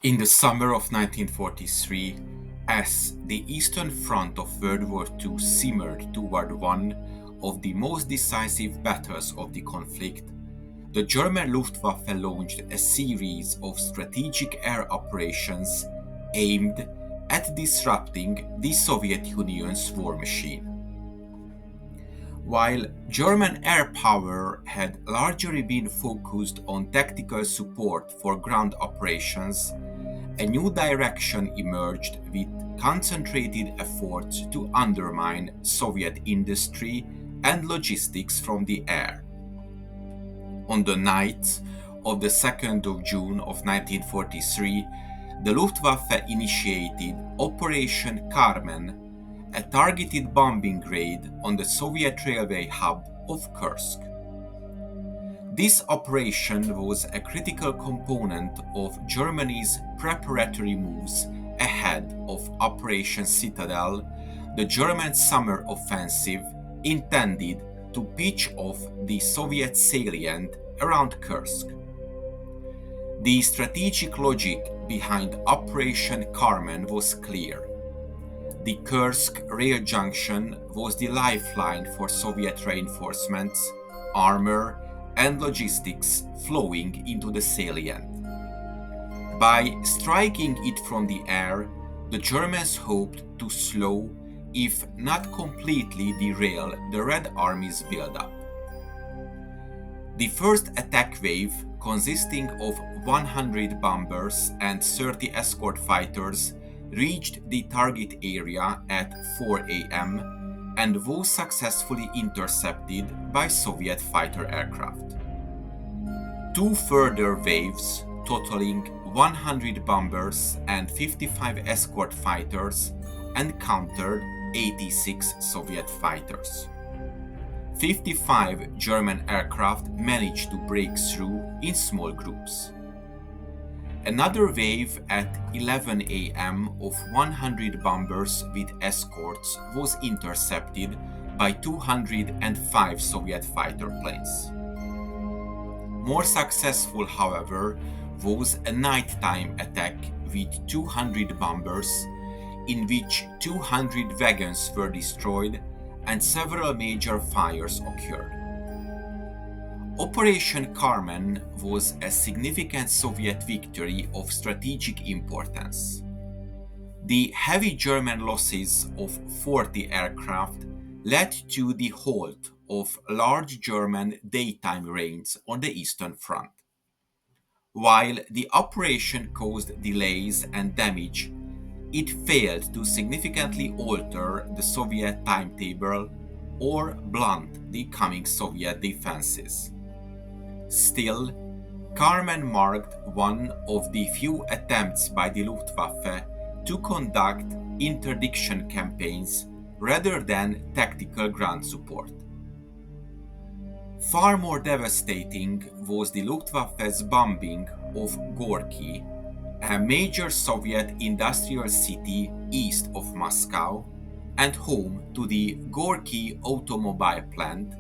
In the summer of 1943, as the Eastern Front of World War II simmered toward one of the most decisive battles of the conflict, the German Luftwaffe launched a series of strategic air operations aimed at disrupting the Soviet Union's war machine. While German air power had largely been focused on tactical support for ground operations, a new direction emerged with concentrated efforts to undermine Soviet industry and logistics from the air. On the night of the 2nd of June of 1943, the Luftwaffe initiated Operation Carmen, a targeted bombing raid on the Soviet railway hub of Kursk. This operation was a critical component of Germany's preparatory moves ahead of Operation Citadel, the German summer offensive intended to pitch off the Soviet salient around Kursk. The strategic logic behind Operation Carmen was clear. The Kursk rail junction was the lifeline for Soviet reinforcements, armor, and logistics flowing into the salient. By striking it from the air, the Germans hoped to slow, if not completely derail, the Red Army's buildup. The first attack wave, consisting of 100 bombers and 30 escort fighters, reached the target area at 4 a.m. and was successfully intercepted by Soviet fighter aircraft. Two further waves, totaling 100 bombers and 55 escort fighters, encountered 86 Soviet fighters. 55 German aircraft managed to break through in small groups. Another wave at 11 a.m. of 100 bombers with escorts was intercepted by 205 Soviet fighter planes. More successful, however, was a nighttime attack with 200 bombers, in which 200 wagons were destroyed and several major fires occurred. Operation Carmen was a significant Soviet victory of strategic importance. The heavy German losses of 40 aircraft led to the halt of large German daytime raids on the Eastern Front. While the operation caused delays and damage, it failed to significantly alter the Soviet timetable or blunt the coming Soviet defenses. Still, Carmen marked one of the few attempts by the Luftwaffe to conduct interdiction campaigns rather than tactical ground support. Far more devastating was the Luftwaffe's bombing of Gorki, a major Soviet industrial city east of Moscow and home to the Gorki automobile plant,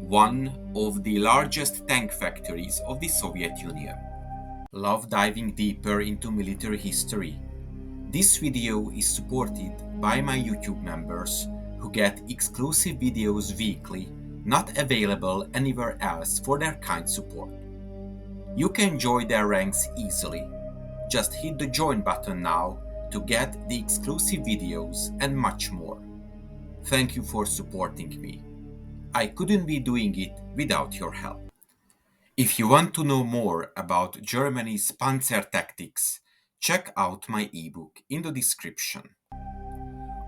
one of the largest tank factories of the Soviet Union. Love diving deeper into military history? This video is supported by my YouTube members who get exclusive videos weekly, not available anywhere else for their kind support. You can join their ranks easily. Just hit the join button now to get the exclusive videos and much more. Thank you for supporting me. I couldn't be doing it without your help. If you want to know more about Germany's Panzer tactics, check out my ebook in the description.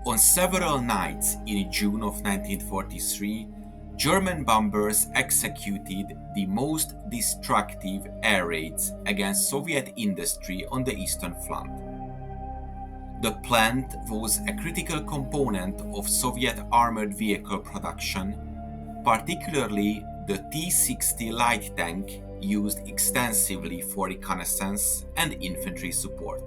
On several nights in June of 1943, German bombers executed the most destructive air raids against Soviet industry on the Eastern Front. The plant was a critical component of Soviet armored vehicle production, particularly the T-60 light tank used extensively for reconnaissance and infantry support.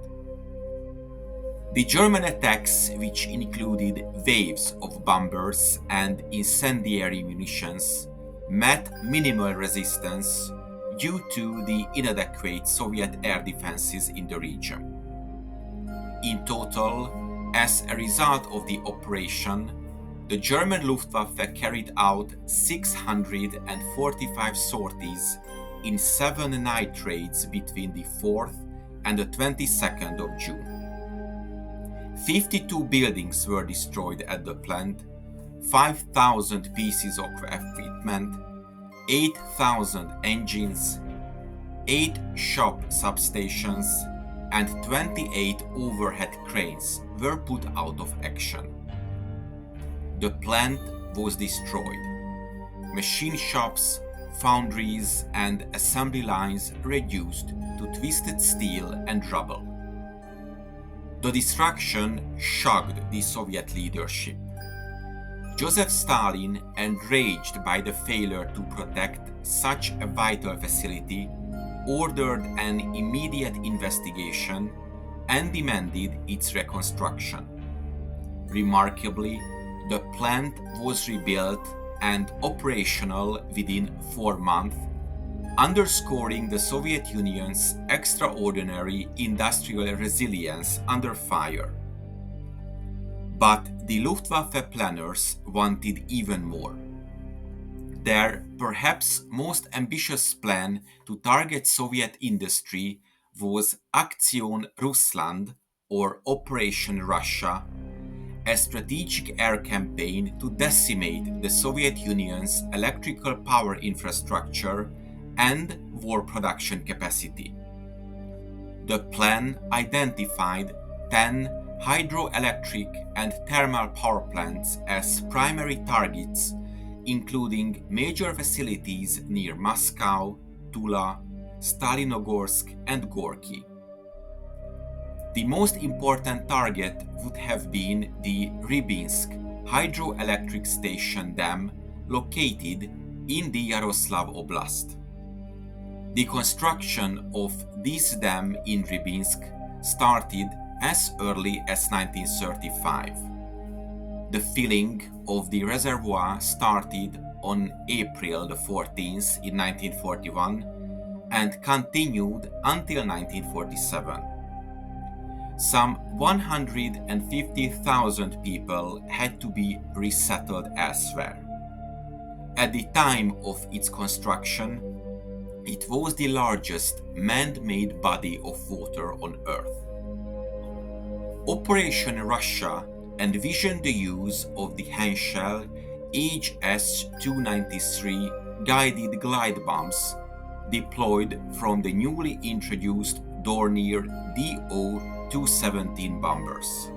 The German attacks, which included waves of bombers and incendiary munitions, met minimal resistance due to the inadequate Soviet air defenses in the region. In total, as a result of the operation, the German Luftwaffe carried out 645 sorties in 7 night raids between the 4th and the 22nd of June. 52 buildings were destroyed at the plant, 5,000 pieces of equipment, 8,000 engines, 8 shop substations, and 28 overhead cranes were put out of action. The plant was destroyed. Machine shops, foundries, and assembly lines reduced to twisted steel and rubble. The destruction shocked the Soviet leadership. Joseph Stalin, enraged by the failure to protect such a vital facility, ordered an immediate investigation and demanded its reconstruction. Remarkably, the plant was rebuilt and operational within 4 months, underscoring the Soviet Union's extraordinary industrial resilience under fire. But the Luftwaffe planners wanted even more. Their perhaps most ambitious plan to target Soviet industry was Aktion Russland, or Operation Russia, a strategic air campaign to decimate the Soviet Union's electrical power infrastructure and war production capacity. The plan identified 10 hydroelectric and thermal power plants as primary targets, including major facilities near Moscow, Tula, Stalinogorsk, and Gorki. The most important target would have been the Rybinsk hydroelectric station dam located in the Yaroslav Oblast. The construction of this dam in Rybinsk started as early as 1935. The filling of the reservoir started on April 14th in 1941 and continued until 1947. Some 150,000 people had to be resettled elsewhere. At the time of its construction, it was the largest man-made body of water on Earth. Operation Russia envisioned the use of the Henschel HS-293 guided glide bombs deployed from the newly introduced Dornier DO-217 bombers.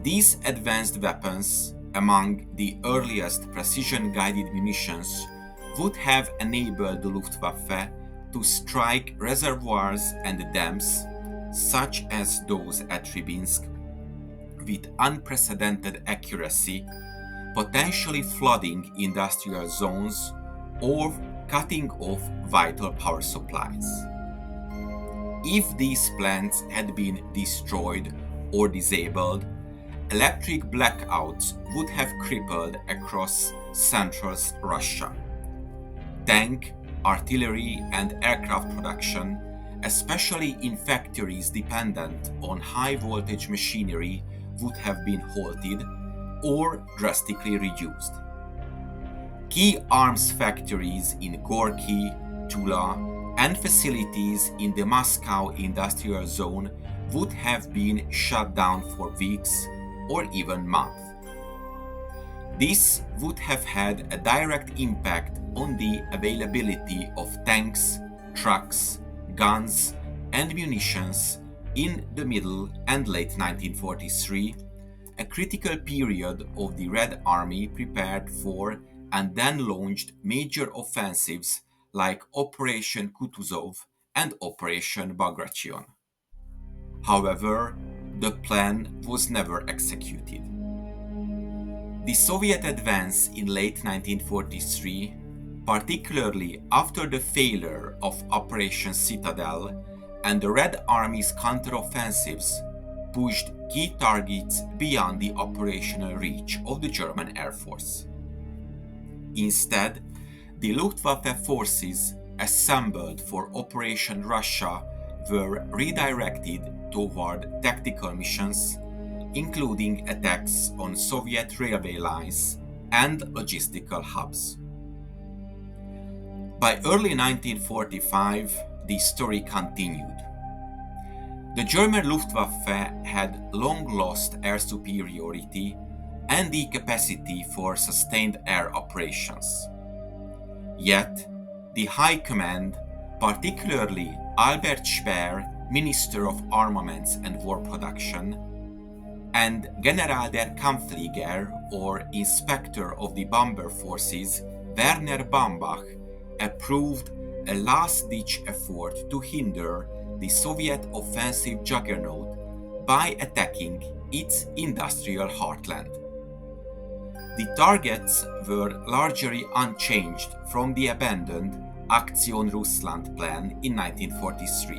These advanced weapons, among the earliest precision-guided munitions, would have enabled the Luftwaffe to strike reservoirs and dams, such as those at Rybinsk, with unprecedented accuracy, potentially flooding industrial zones or cutting off vital power supplies. If these plants had been destroyed or disabled, electric blackouts would have crippled across central Russia. Tank, artillery, and aircraft production, especially in factories dependent on high-voltage machinery, would have been halted or drastically reduced. Key arms factories in Gorki, Tula, and facilities in the Moscow industrial zone would have been shut down for weeks or even months. This would have had a direct impact on the availability of tanks, trucks, guns, and munitions in the middle and late 1943, a critical period of the Red Army prepared for and then launched major offensives like Operation Kutuzov and Operation Bagration. However, the plan was never executed. The Soviet advance in late 1943, particularly after the failure of Operation Citadel and the Red Army's counteroffensives, pushed key targets beyond the operational reach of the German Air Force. Instead, the Luftwaffe forces assembled for Operation Russia were redirected toward tactical missions, including attacks on Soviet railway lines and logistical hubs. By early 1945, the story continued. The German Luftwaffe had long lost air superiority and the capacity for sustained air operations. Yet, the High Command, particularly Albert Speer, Minister of Armaments and War Production, and General der Kampfflieger, or Inspector of the Bomber Forces, Werner Bambach, approved a last-ditch effort to hinder the Soviet offensive juggernaut by attacking its industrial heartland. The targets were largely unchanged from the abandoned Aktion Russland plan in 1943.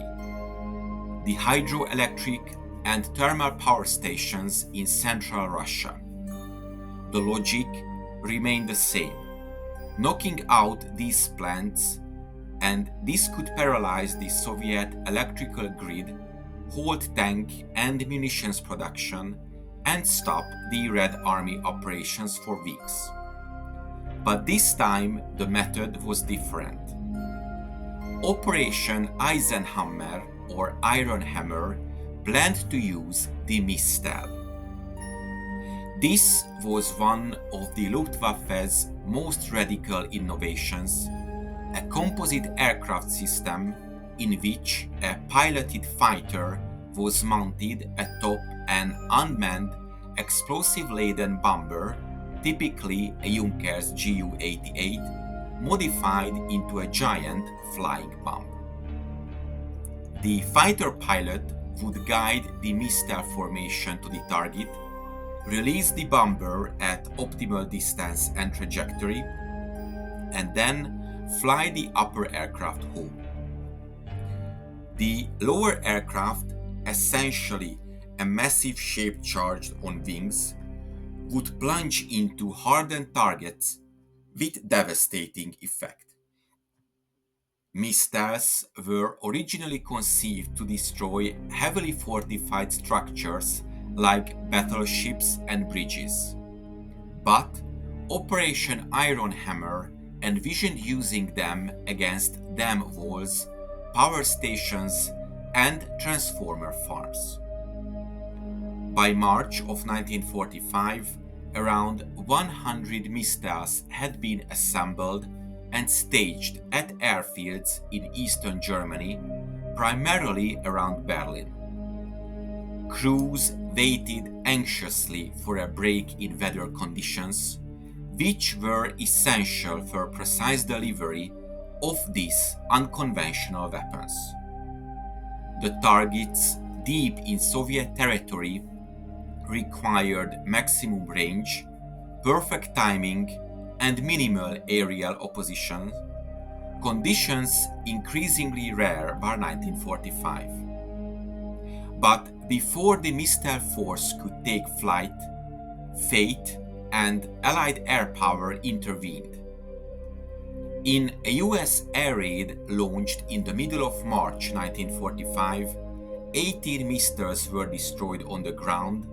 The hydroelectric and thermal power stations in central Russia. The logic remained the same: knocking out these plants, and this could paralyze the Soviet electrical grid, halt tank and munitions production, and stop the Red Army operations for weeks. But this time the method was different. Operation Eisenhammer, or Iron Hammer, planned to use the Mistel. This was one of the Luftwaffe's most radical innovations, a composite aircraft system in which a piloted fighter was mounted atop an unmanned, explosive-laden bomber, typically a Junkers Ju-88, modified into a giant flying bomb. The fighter pilot would guide the Mistel formation to the target, release the bomber at optimal distance and trajectory, and then fly the upper aircraft home. The lower aircraft, essentially a massive shape charged on wings, would plunge into hardened targets with devastating effect. Mistels were originally conceived to destroy heavily fortified structures like battleships and bridges. But Operation Iron Hammer envisioned using them against dam walls, power stations, and transformer farms. By March of 1945, around 100 Mistels had been assembled and staged at airfields in eastern Germany, primarily around Berlin. Crews waited anxiously for a break in weather conditions, which were essential for precise delivery of these unconventional weapons. The targets deep in Soviet territory required maximum range, perfect timing, and minimal aerial opposition, conditions increasingly rare by 1945. But before the Mistel force could take flight, fate and Allied air power intervened. In a US air raid launched in the middle of March 1945, 18 Mistels were destroyed on the ground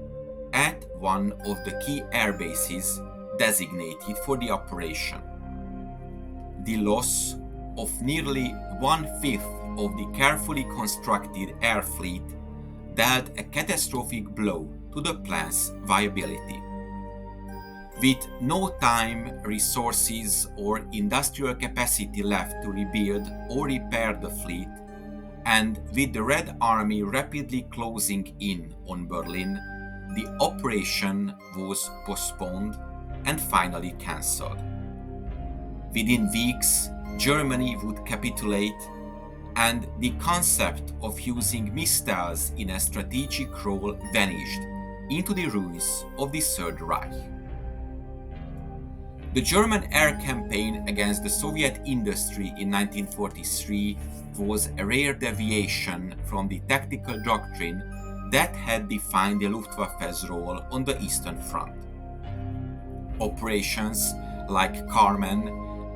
at one of the key air bases designated for the operation. The loss of nearly one-fifth of the carefully constructed air fleet dealt a catastrophic blow to the plan's viability. With no time, resources, or industrial capacity left to rebuild or repair the fleet, and with the Red Army rapidly closing in on Berlin, the operation was postponed and finally cancelled. Within weeks, Germany would capitulate, and the concept of using Mistels in a strategic role vanished into the ruins of the Third Reich. The German air campaign against the Soviet industry in 1943 was a rare deviation from the tactical doctrine that had defined the Luftwaffe's role on the Eastern Front. Operations like Carmen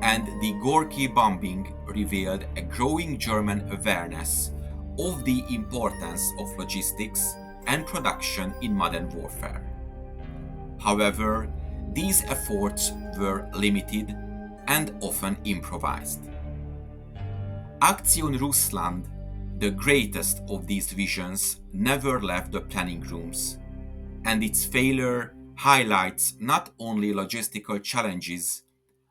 and the Gorki bombing revealed a growing German awareness of the importance of logistics and production in modern warfare. However, these efforts were limited and often improvised. Aktion Russland, the greatest of these visions, never left the planning rooms, and its failure highlights not only logistical challenges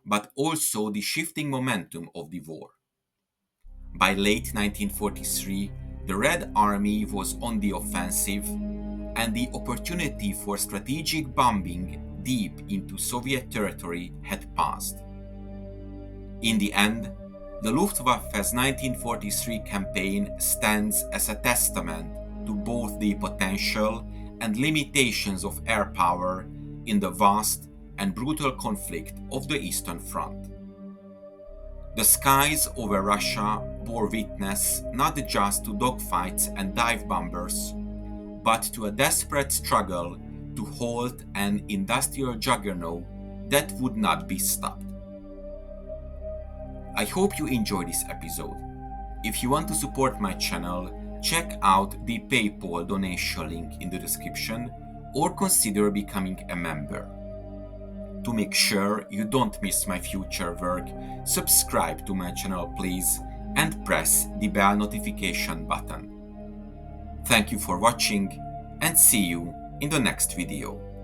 but also the shifting momentum of the war. By late 1943, the Red Army was on the offensive, and the opportunity for strategic bombing deep into Soviet territory had passed. In the end, the Luftwaffe's 1943 campaign stands as a testament to both the potential and limitations of air power in the vast and brutal conflict of the Eastern Front. The skies over Russia bore witness not just to dogfights and dive bombers, but to a desperate struggle to halt an industrial juggernaut that would not be stopped. I hope you enjoyed this episode. If you want to support my channel, check out the PayPal donation link in the description or consider becoming a member. To make sure you don't miss my future work, subscribe to my channel please and press the bell notification button. Thank you for watching and see you in the next video.